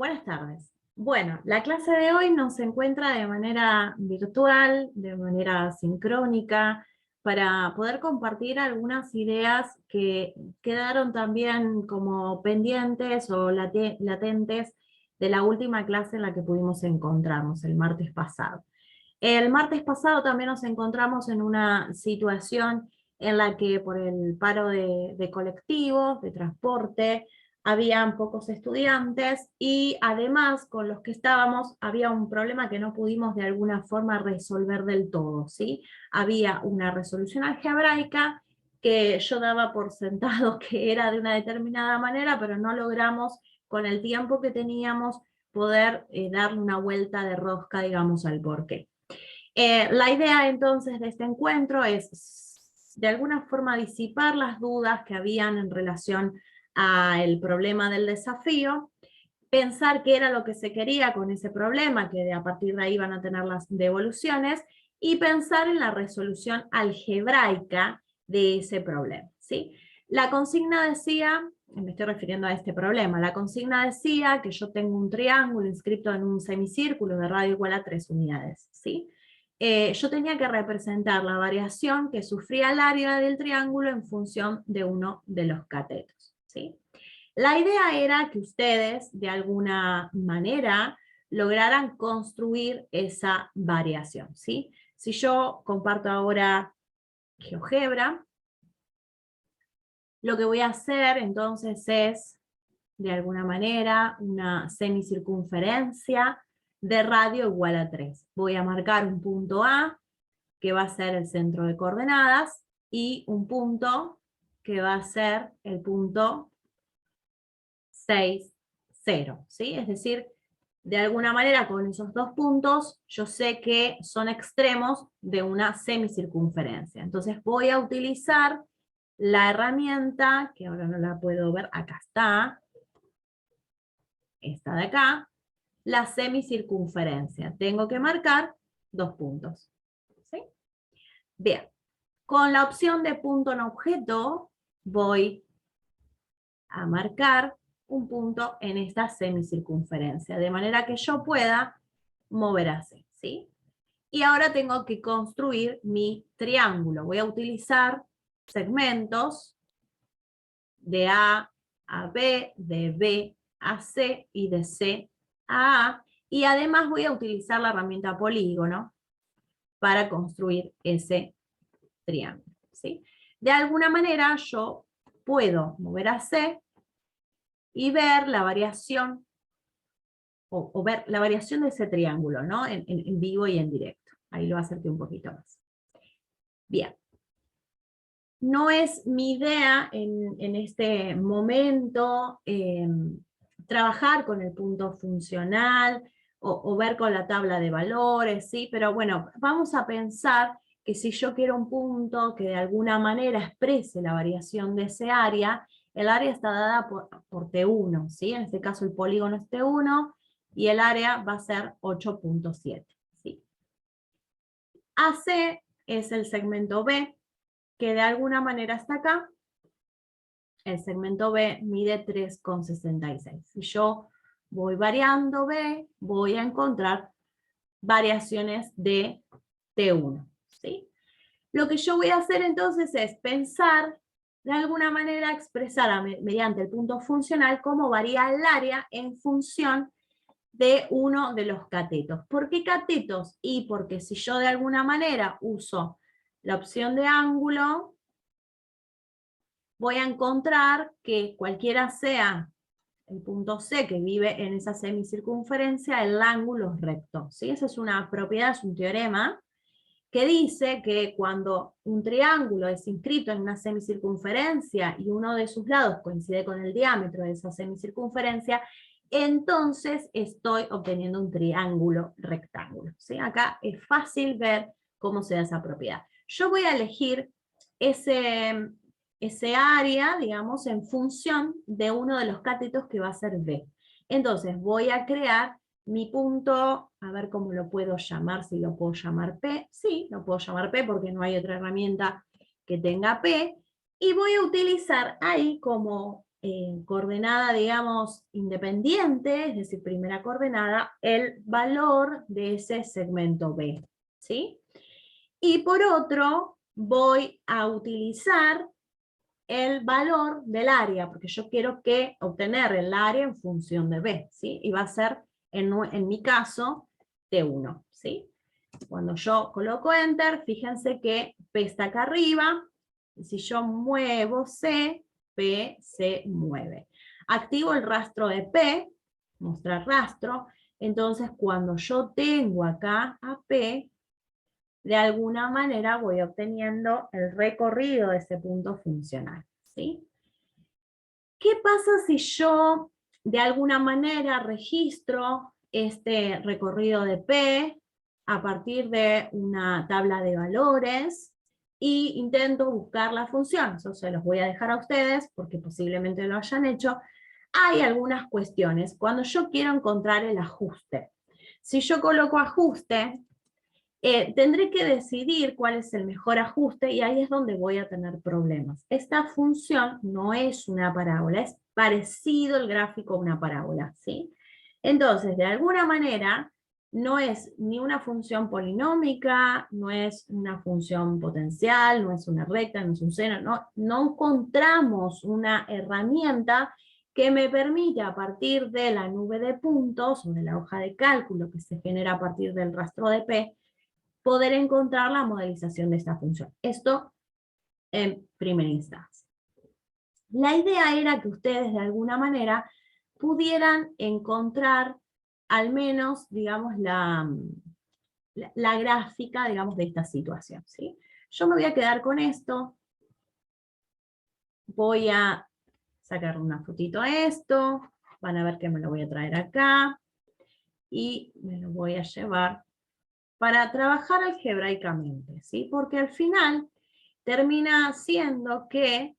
Buenas tardes. Bueno, la clase de hoy nos encuentra de manera virtual, de manera sincrónica, para poder compartir algunas ideas que quedaron también como pendientes o latentes de la última clase en la que pudimos encontrarnos, el martes pasado. El martes pasado también nos encontramos en una situación en la que por el paro de colectivos, de transporte, habían pocos estudiantes y además con los que estábamos había un problema que no pudimos de alguna forma resolver del todo, ¿sí? Había una resolución algebraica que yo daba por sentado que era de una determinada manera, pero no logramos con el tiempo que teníamos poder darle una vuelta de rosca, digamos, al porqué. La idea entonces de este encuentro es de alguna forma disipar las dudas que habían en relación al problema del desafío, pensar qué era lo que se quería con ese problema, que a partir de ahí van a tener las devoluciones, y pensar en la resolución algebraica de ese problema, ¿sí? La consigna decía, me estoy refiriendo a este problema, la consigna decía que yo tengo un triángulo inscrito en un semicírculo de radio igual a 3 unidades, ¿sí? Yo tenía que representar la variación que sufría el área del triángulo en función de uno de los catetos, ¿sí? La idea era que ustedes, de alguna manera, lograran construir esa variación, ¿sí? Si yo comparto ahora GeoGebra, lo que voy a hacer entonces es, de alguna manera, una semicircunferencia de radio igual a 3. Voy a marcar un punto A, que va a ser el centro de coordenadas, y un punto que va a ser el punto 6, 0, ¿sí? Es decir, de alguna manera con esos dos puntos yo sé que son extremos de una semicircunferencia. Entonces voy a utilizar la herramienta, que ahora no la puedo ver, acá está, esta de acá, la semicircunferencia. Tengo que marcar dos puntos, ¿sí? Bien, con la opción de punto en objeto voy a marcar un punto en esta semicircunferencia, de manera que yo pueda mover así, ¿sí? Y ahora tengo que construir mi triángulo. Voy a utilizar segmentos de A a B, de B a C y de C a A, y además voy a utilizar la herramienta polígono para construir ese triángulo, ¿sí? De alguna manera yo puedo mover a C y ver la variación, o ver la variación de ese triángulo, ¿no? En vivo y en directo. Ahí lo acerqué un poquito más. Bien. No es mi idea en este momento trabajar con el punto funcional o ver con la tabla de valores, ¿sí? Pero bueno, vamos a pensar que si yo quiero un punto que de alguna manera exprese la variación de ese área, el área está dada por T1, ¿sí? En este caso el polígono es T1 y el área va a ser 8.7, ¿sí? AC es el segmento B, que de alguna manera está acá. El segmento B mide 3,66. Si yo voy variando B, voy a encontrar variaciones de T1, ¿sí? Lo que yo voy a hacer entonces es pensar, de alguna manera expresar mediante el punto funcional cómo varía el área en función de uno de los catetos. ¿Por qué catetos? Y porque si yo de alguna manera uso la opción de ángulo, voy a encontrar que cualquiera sea el punto C que vive en esa semicircunferencia, el ángulo es recto, ¿sí? Esa es una propiedad, es un teorema, que dice que cuando un triángulo es inscrito en una semicircunferencia y uno de sus lados coincide con el diámetro de esa semicircunferencia, entonces estoy obteniendo un triángulo rectángulo, ¿sí? Acá es fácil ver cómo se da esa propiedad. Yo voy a elegir ese área, digamos, en función de uno de los catetos que va a ser B. Entonces voy a crear mi punto, a ver cómo lo puedo llamar, si lo puedo llamar P. Sí, lo puedo llamar P porque no hay otra herramienta que tenga P. Y voy a utilizar ahí como coordenada, digamos, independiente, es decir, primera coordenada, el valor de ese segmento B, ¿sí? Y por otro, voy a utilizar el valor del área, porque yo quiero obtener el área en función de B, ¿sí? Y va a ser, en mi caso, T1, ¿sí? Cuando yo coloco Enter, fíjense que P está acá arriba, y si yo muevo C, P se mueve. Activo el rastro de P, mostrar rastro, entonces cuando yo tengo acá a P, de alguna manera voy obteniendo el recorrido de ese punto funcional, ¿sí? ¿Qué pasa si yo de alguna manera registro este recorrido de P a partir de una tabla de valores y intento buscar la función? Eso se los voy a dejar a ustedes porque posiblemente lo hayan hecho. Hay algunas cuestiones. Cuando yo quiero encontrar el ajuste, si yo coloco ajuste, tendré que decidir cuál es el mejor ajuste y ahí es donde voy a tener problemas. Esta función no es una parábola, es parecido el gráfico a una parábola, ¿sí? Entonces, de alguna manera, no es ni una función polinómica, no es una función potencial, no es una recta, no es un seno, no encontramos una herramienta que me permita a partir de la nube de puntos o de la hoja de cálculo que se genera a partir del rastro de P, poder encontrar la modelización de esta función. Esto en primera instancia. La idea era que ustedes de alguna manera pudieran encontrar al menos, digamos, la gráfica, digamos, de esta situación, ¿sí? Yo me voy a quedar con esto, voy a sacar una fotito a esto, van a ver que me lo voy a traer acá, y me lo voy a llevar para trabajar algebraicamente, ¿sí? Porque al final termina siendo que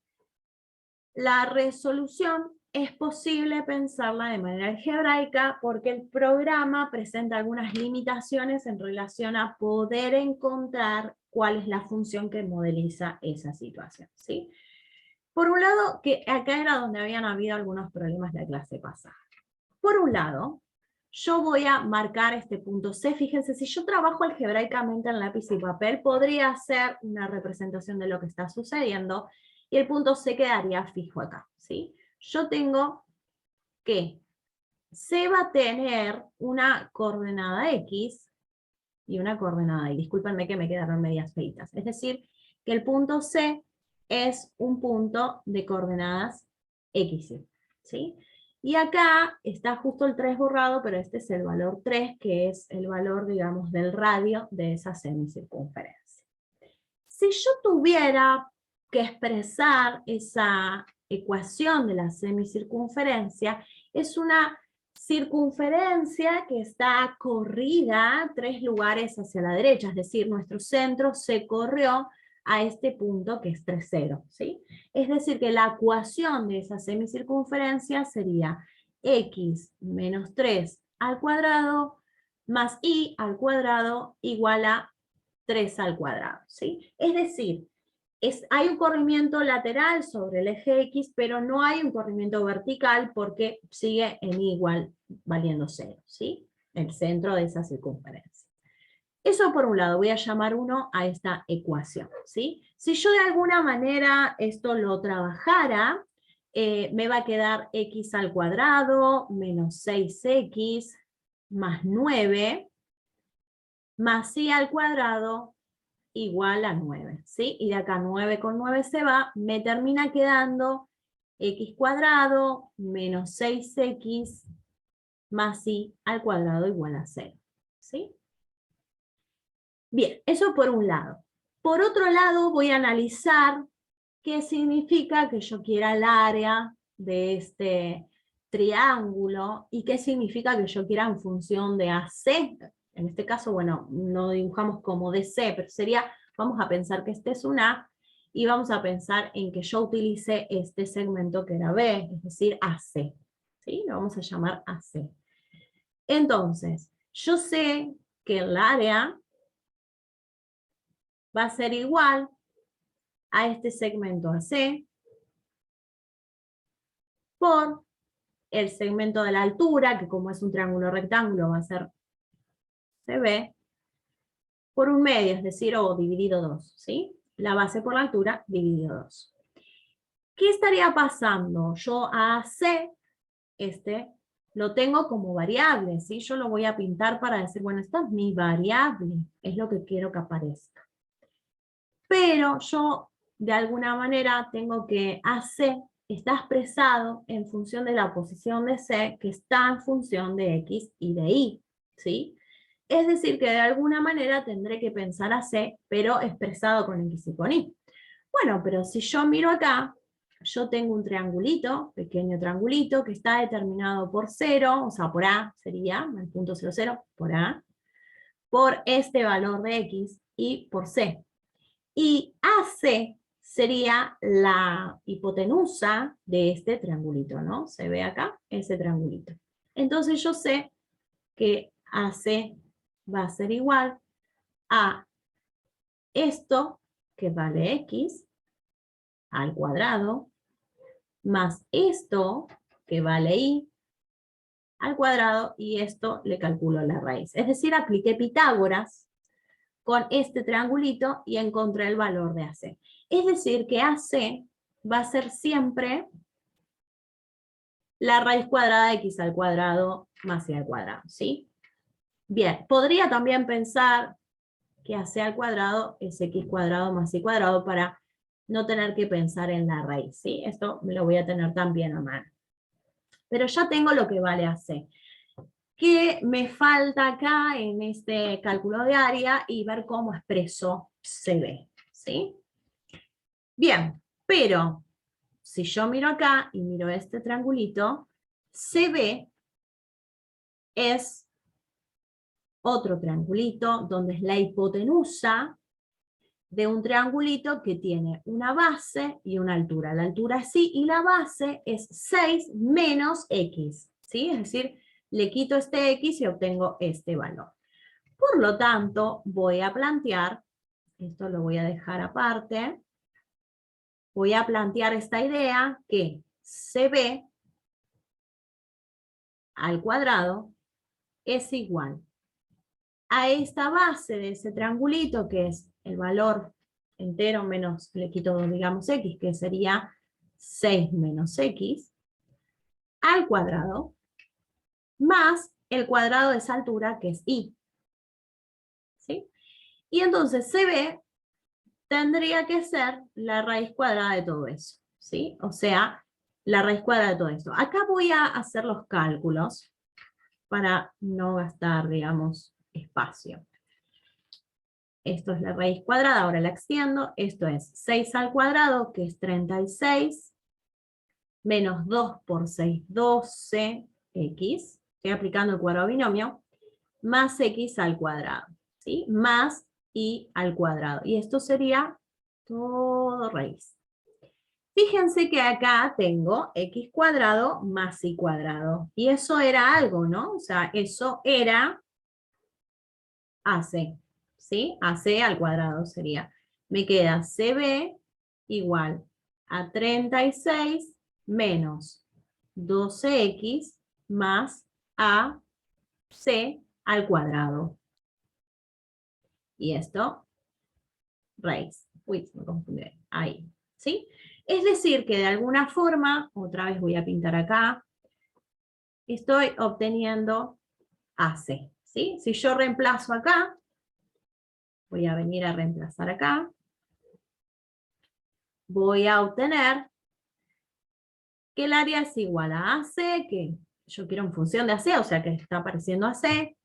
la resolución es posible pensarla de manera algebraica porque el programa presenta algunas limitaciones en relación a poder encontrar cuál es la función que modeliza esa situación, ¿sí? Por un lado, que acá era donde habían habido algunos problemas la clase pasada. Por un lado, yo voy a marcar este punto C. Fíjense, si yo trabajo algebraicamente en lápiz y papel, podría hacer una representación de lo que está sucediendo y el punto C quedaría fijo acá, ¿sí? Yo tengo que C va a tener una coordenada X y una coordenada Y. Discúlpenme que me quedaron medias feitas. Es decir, que el punto C es un punto de coordenadas X, ¿sí? Y acá está justo el 3 borrado, pero este es el valor 3, que es el valor, digamos, del radio de esa semicircunferencia. Si yo tuviera que expresar esa ecuación de la semicircunferencia, es una circunferencia que está corrida 3 lugares hacia la derecha, es decir, nuestro centro se corrió a este punto que es 3, 0, ¿sí? Es decir, que la ecuación de esa semicircunferencia sería x menos 3 al cuadrado más y al cuadrado igual a 3 al cuadrado, ¿sí? Es decir, hay un corrimiento lateral sobre el eje X, pero no hay un corrimiento vertical porque sigue en igual valiendo 0, ¿sí? El centro de esa circunferencia. Eso por un lado, voy a llamar 1 a esta ecuación, ¿sí? Si yo de alguna manera esto lo trabajara, me va a quedar x al cuadrado menos 6x más 9 más y al cuadrado igual a 9, ¿sí? Y de acá 9 con 9 se va, me termina quedando x cuadrado menos 6x más y al cuadrado igual a 0, ¿sí? Bien, eso por un lado. Por otro lado voy a analizar qué significa que yo quiera el área de este triángulo y qué significa que yo quiera en función de AC. En este caso, bueno, no dibujamos como DC, pero sería, vamos a pensar que este es un A y vamos a pensar en que yo utilice este segmento que era B, es decir, AC. ¿Sí? Lo vamos a llamar AC. Entonces, yo sé que el área va a ser igual a este segmento AC por el segmento de la altura, que como es un triángulo rectángulo va a ser CB, por un medio, es decir, o dividido 2, ¿sí? La base por la altura dividido 2. ¿Qué estaría pasando? Yo a AC, lo tengo como variable, ¿sí? Yo lo voy a pintar para decir, bueno, esta es mi variable, es lo que quiero que aparezca. Pero yo, de alguna manera, tengo que AC está expresado en función de la posición de C, que está en función de X y de Y, ¿sí? Es decir, que de alguna manera tendré que pensar a C, pero expresado con X y con Y. Bueno, pero si yo miro acá, yo tengo un triangulito, pequeño triangulito, que está determinado por 0, o sea, por A sería, el punto 0, 0, por A, por este valor de X y por C. Y AC sería la hipotenusa de este triangulito, ¿no? Se ve acá ese triangulito. Entonces yo sé que AC va a ser igual a esto, que vale X, al cuadrado, más esto, que vale Y, al cuadrado, y esto le calculo la raíz. Es decir, apliqué Pitágoras con este triangulito y encontré el valor de AC. Es decir, que AC va a ser siempre la raíz cuadrada de X al cuadrado más Y al cuadrado, ¿sí? Bien, podría también pensar que AC al cuadrado es X cuadrado más Y cuadrado para no tener que pensar en la raíz, ¿sí? Esto lo voy a tener también a mano. Pero ya tengo lo que vale AC. ¿Qué me falta acá en este cálculo de área? Y ver cómo expreso CB, ¿sí? Bien, pero si yo miro acá y miro este triangulito, CB es otro triangulito donde es la hipotenusa de un triangulito que tiene una base y una altura. La altura es Y y la base es 6 menos X, ¿sí? Es decir, le quito este X y obtengo este valor. Por lo tanto, voy a plantear, esto lo voy a dejar aparte, voy a plantear esta idea que CB al cuadrado es igual a esta base de ese triangulito, que es el valor entero menos, le quito, digamos, X, que sería 6 menos X, al cuadrado, más el cuadrado de esa altura, que es Y. ¿Sí? Y entonces CB tendría que ser la raíz cuadrada de todo eso, ¿sí? O sea, la raíz cuadrada de todo esto. Acá voy a hacer los cálculos para no gastar, digamos, espacio. Esto es la raíz cuadrada, ahora la extiendo. Esto es 6 al cuadrado, que es 36, menos 2 por 6, 12x. Estoy aplicando el cuadrado binomio, más x al cuadrado, ¿sí? Más y al cuadrado. Y esto sería todo raíz. Fíjense que acá tengo x cuadrado más y cuadrado. Y eso era algo, ¿no? O sea, eso era AC, ¿sí? AC al cuadrado sería. Me queda CB igual a 36 menos 12x más AC al cuadrado. Y esto, raíz. Uy, me confundí. Ahí, ¿sí? Es decir, que de alguna forma, otra vez voy a pintar acá, estoy obteniendo AC, ¿sí? Si yo reemplazo acá, voy a venir a reemplazar acá, voy a obtener que el área es igual a AC, que yo quiero en función de AC, o sea que está apareciendo AC,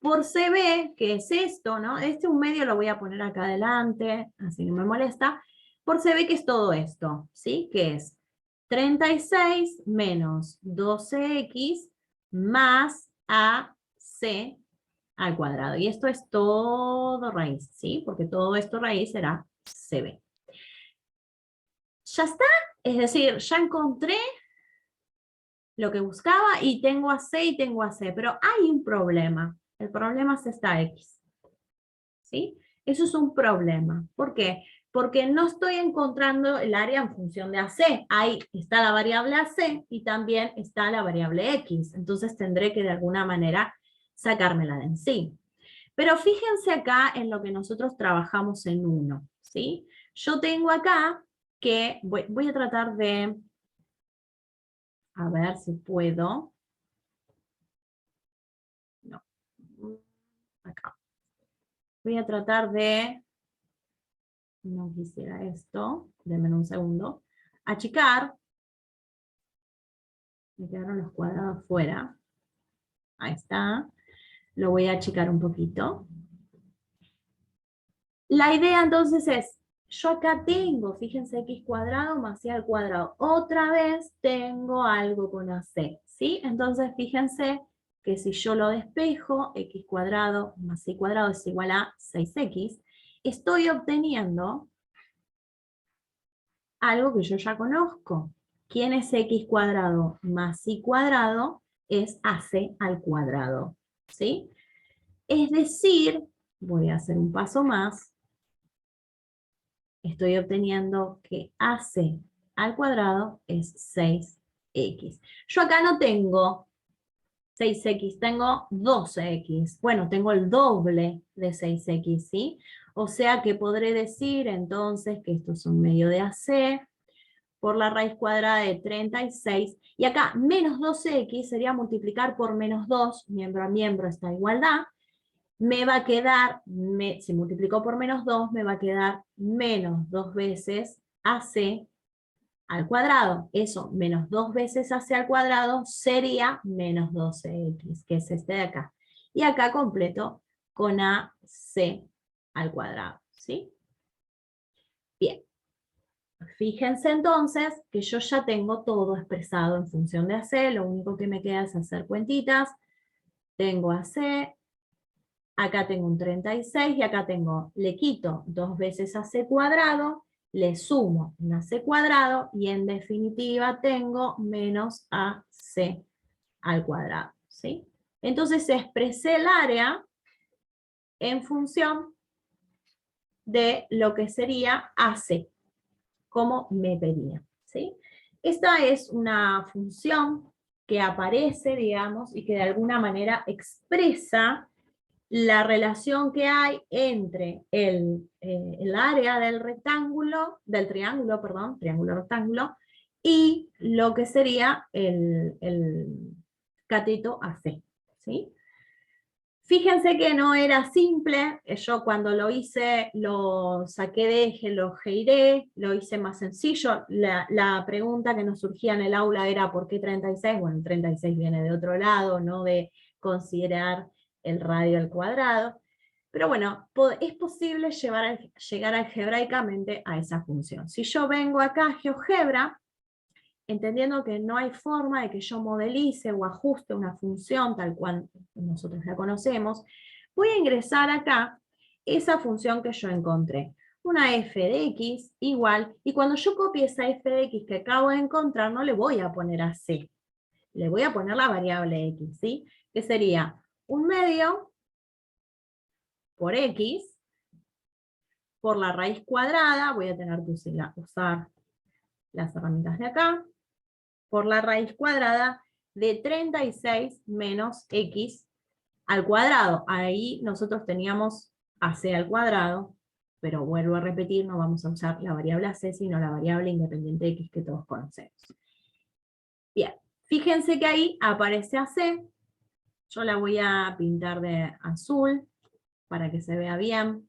por CB, que es esto, ¿no? Un medio lo voy a poner acá adelante, así no me molesta, por CB, que es todo esto, ¿sí? Que es 36 menos 12x más AC al cuadrado. Y esto es todo raíz, ¿sí? Porque todo esto raíz será CB. ¿Ya está? Es decir, ya encontré lo que buscaba y tengo AC y tengo AC, pero hay un problema. El problema es esta X. ¿Sí? Eso es un problema. ¿Por qué? porque no estoy encontrando el área en función de AC. Ahí está la variable AC y también está la variable X. Entonces tendré que de alguna manera sacármela de en sí. Pero fíjense acá en lo que nosotros trabajamos en 1, ¿sí? Yo tengo acá que, voy a tratar de, a ver si puedo. No, acá. Voy a tratar de, no quisiera esto, denme un segundo, achicar. Me quedaron los cuadrados fuera. Ahí está. Lo voy a achicar un poquito. La idea entonces es, yo acá tengo, fíjense, x cuadrado más y al cuadrado. Otra vez tengo algo con AC, ¿sí? Entonces fíjense que si yo lo despejo, x cuadrado más y cuadrado es igual a 6x, estoy obteniendo algo que yo ya conozco. ¿Quién es x cuadrado más y cuadrado? Es AC al cuadrado, ¿sí? Es decir, voy a hacer un paso más, estoy obteniendo que AC al cuadrado es 6x. Yo acá no tengo 6x, tengo 12x. Bueno, tengo el doble de 6x, ¿sí? O sea que podré decir entonces que esto es un medio de AC por la raíz cuadrada de 36. Y acá menos 12x sería multiplicar por menos 2, miembro a miembro esta igualdad. Me va a quedar, si multiplico por menos 2, me va a quedar menos 2 veces AC al cuadrado. Eso, menos 2 veces AC al cuadrado sería menos 12x, que es este de acá. Y acá completo con AC al cuadrado, ¿sí? Bien. Fíjense entonces que yo ya tengo todo expresado en función de AC, lo único que me queda es hacer cuentitas. Tengo AC, acá tengo un 36 y acá tengo, le quito 2 veces AC cuadrado, le sumo un AC cuadrado y en definitiva tengo menos AC al cuadrado, ¿sí? Entonces expresé el área en función de lo que sería AC, como me pedía, ¿sí? Esta es una función que aparece, digamos, y que de alguna manera expresa la relación que hay entre el área del rectángulo, del triángulo, perdón, triángulo rectángulo, y lo que sería el cateto AC, ¿sí? Fíjense que no era simple, yo cuando lo hice lo saqué de eje, lo giré, lo hice más sencillo. La pregunta que nos surgía en el aula era ¿por qué 36? Bueno, el 36 viene de otro lado, no de considerar el radio al cuadrado. Pero bueno, es posible llegar algebraicamente a esa función. Si yo vengo acá a GeoGebra, entendiendo que no hay forma de que yo modelice o ajuste una función tal cual nosotros la conocemos, voy a ingresar acá esa función que yo encontré. Una f de x igual, y cuando yo copie esa f de x que acabo de encontrar, no le voy a poner a c, le voy a poner la variable x, ¿sí? Que sería un medio por x, por la raíz cuadrada, voy a tener que usar las herramientas de acá, por la raíz cuadrada de 36 menos x al cuadrado. Ahí nosotros teníamos ac al cuadrado, pero vuelvo a repetir, no vamos a usar la variable ac, sino la variable independiente de x que todos conocemos. Bien, fíjense que ahí aparece ac, yo la voy a pintar de azul, para que se vea bien.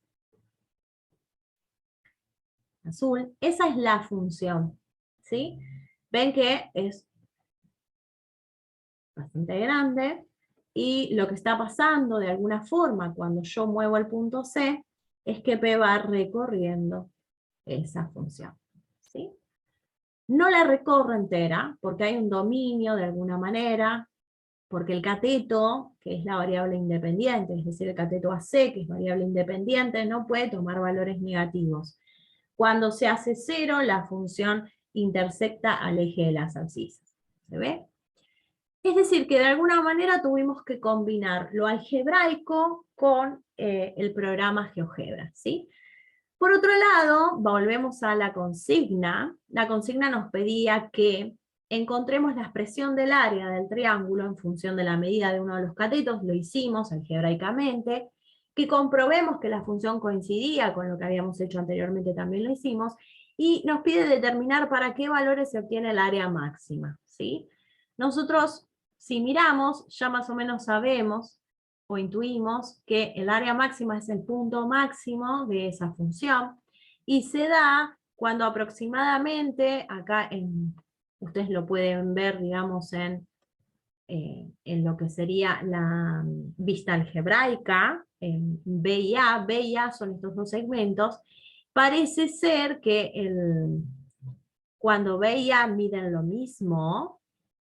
Azul, esa es la función, ¿sí? Ven que es bastante grande, y lo que está pasando de alguna forma cuando yo muevo el punto C, es que P va recorriendo esa función, ¿sí? No la recorro entera, porque hay un dominio de alguna manera, porque el cateto, que es la variable independiente, es decir, el cateto AC, que es variable independiente, no puede tomar valores negativos. Cuando se hace 0, la función intersecta al eje de las abscisas. ¿Se ve? Es decir, que de alguna manera tuvimos que combinar lo algebraico con el programa GeoGebra, ¿sí? Por otro lado, volvemos a la consigna. La consigna nos pedía que encontremos la expresión del área del triángulo en función de la medida de uno de los catetos, lo hicimos algebraicamente, que comprobemos que la función coincidía con lo que habíamos hecho anteriormente, también lo hicimos, y nos pide determinar para qué valores se obtiene el área máxima, ¿sí? Nosotros, si miramos, ya más o menos sabemos o intuimos que el área máxima es el punto máximo de esa función, y se da cuando aproximadamente, acá ustedes lo pueden ver, digamos, en lo que sería la vista algebraica, en B y A son estos dos segmentos, parece ser que cuando B y A miden lo mismo,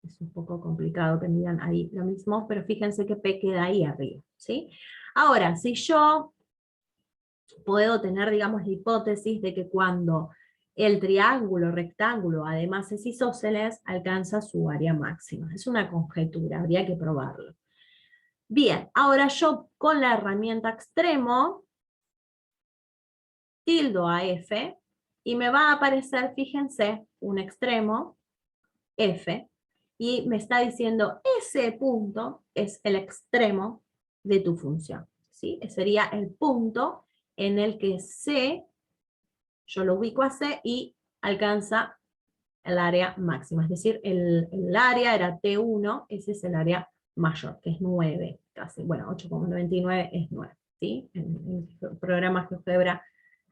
es un poco complicado que midan ahí lo mismo, pero fíjense que P queda ahí arriba, ¿sí? Ahora, si yo puedo tener, digamos, la hipótesis de que cuando el triángulo rectángulo, además es isósceles, alcanza su área máxima. Es una conjetura, habría que probarlo. Bien, ahora yo con la herramienta extremo tildo a F, y me va a aparecer, fíjense, un extremo, F, y me está diciendo ese punto es el extremo de tu función, ¿sí? Sería el punto en el que C, yo lo ubico a C y alcanza el área máxima, es decir, el área era T1, ese es el área mayor, que es 9, casi, bueno, 8,99 es 9, ¿sí? En el programa GeoGebra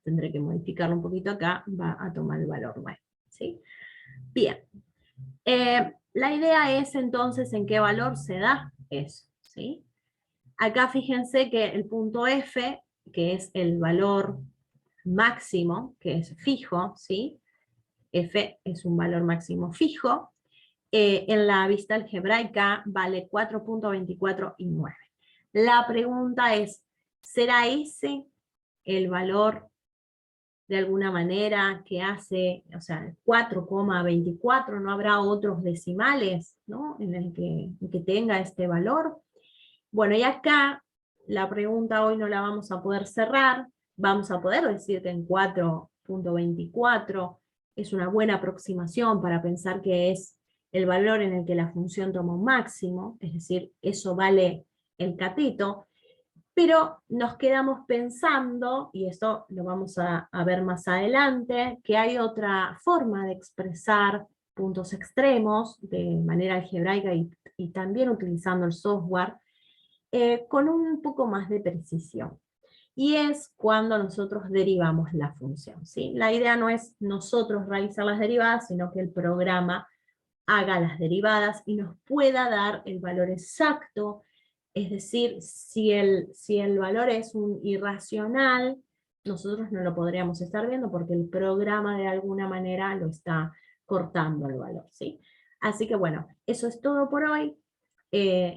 tendré que modificarlo un poquito acá, va a tomar el valor 9, ¿sí? Bien. La idea es entonces en qué valor se da eso, ¿sí? Acá fíjense que el punto F, que es el valor máximo, que es fijo, ¿sí? F es un valor máximo fijo, en la vista algebraica vale 4,24 y 9. La pregunta es, ¿será ese el valor de alguna manera que hace, o sea, 4,24, no habrá otros decimales, ¿no? En el que tenga este valor? Bueno, y acá la pregunta hoy no la vamos a poder cerrar, vamos a poder decir que en 4,24 es una buena aproximación para pensar que es el valor en el que la función toma un máximo, es decir, eso vale el cateto, pero nos quedamos pensando, y esto lo vamos a ver más adelante, que hay otra forma de expresar puntos extremos de manera algebraica y también utilizando el software, con un poco más de precisión. Y es cuando nosotros derivamos la función, ¿sí? La idea no es nosotros realizar las derivadas, sino que el programa haga las derivadas y nos pueda dar el valor exacto. Es decir, si el valor es un irracional, nosotros no lo podríamos estar viendo porque el programa de alguna manera lo está cortando el valor, ¿sí? Así que bueno, eso es todo por hoy.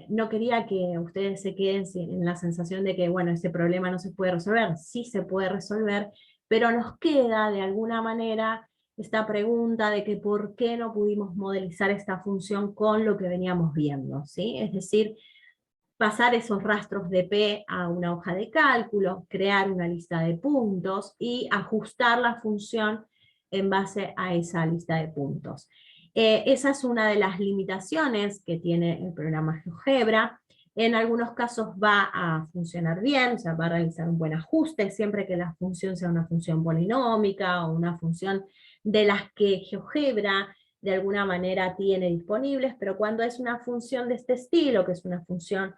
No quería que ustedes se queden en la sensación de que, bueno, ese problema no se puede resolver. Sí se puede resolver, pero nos queda de alguna manera esta pregunta de que por qué no pudimos modelizar esta función con lo que veníamos viendo, ¿sí? Es decir, pasar esos rastros de P a una hoja de cálculo, crear una lista de puntos y ajustar la función en base a esa lista de puntos. Esa es una de las limitaciones que tiene el programa GeoGebra. En algunos casos va a funcionar bien, o sea, va a realizar un buen ajuste, siempre que la función sea una función polinómica o una función de las que GeoGebra de alguna manera tiene disponibles, pero cuando es una función de este estilo, que es una función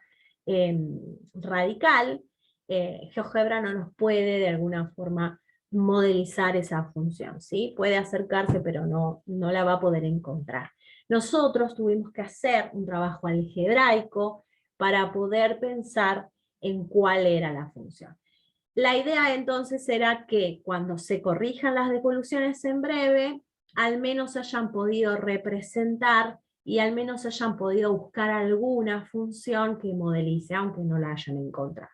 radical, GeoGebra no nos puede de alguna forma modelizar esa función, ¿sí? Puede acercarse, pero no la va a poder encontrar. Nosotros tuvimos que hacer un trabajo algebraico para poder pensar en cuál era la función. La idea entonces era que cuando se corrijan las devoluciones en breve, al menos hayan podido representar y al menos hayan podido buscar alguna función que modelice, aunque no la hayan encontrado.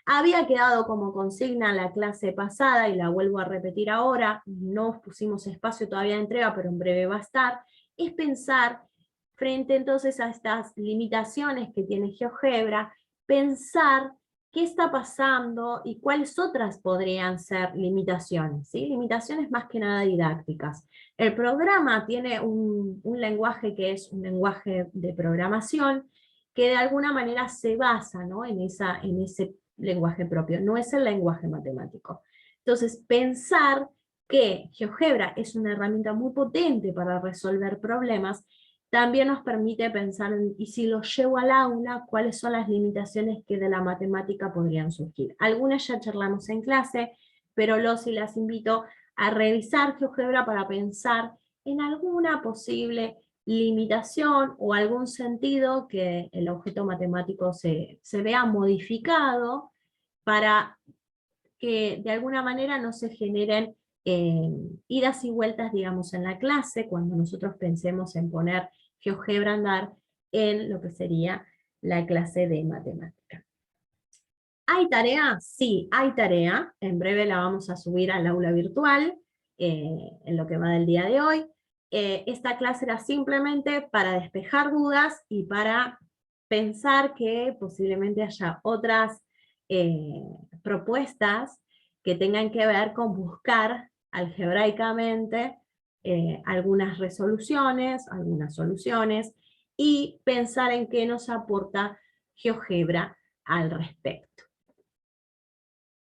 Había quedado como consigna la clase pasada, y la vuelvo a repetir ahora, no pusimos espacio todavía de entrega, pero en breve va a estar, es pensar, frente entonces a estas limitaciones que tiene GeoGebra, pensar qué está pasando y cuáles otras podrían ser limitaciones, ¿sí? Limitaciones más que nada didácticas. El programa tiene un lenguaje que es un lenguaje de programación que de alguna manera se basa, ¿no?, en ese lenguaje propio, no es el lenguaje matemático. Entonces, pensar que GeoGebra es una herramienta muy potente para resolver problemas también nos permite pensar en, y si lo llevo al aula, cuáles son las limitaciones que de la matemática podrían surgir. Algunas ya charlamos en clase, pero los y las invito a revisar GeoGebra para pensar en alguna posible limitación o algún sentido que el objeto matemático se vea modificado para que de alguna manera no se generen idas y vueltas, digamos, en la clase, cuando nosotros pensemos en poner GeoGebra a andar en lo que sería la clase de matemática. ¿Hay tarea? Sí, hay tarea. En breve la vamos a subir al aula virtual, en lo que va del día de hoy. Esta clase era simplemente para despejar dudas y para pensar que posiblemente haya otras propuestas que tengan que ver con buscar algebraicamente algunas resoluciones, algunas soluciones, y pensar en qué nos aporta GeoGebra al respecto.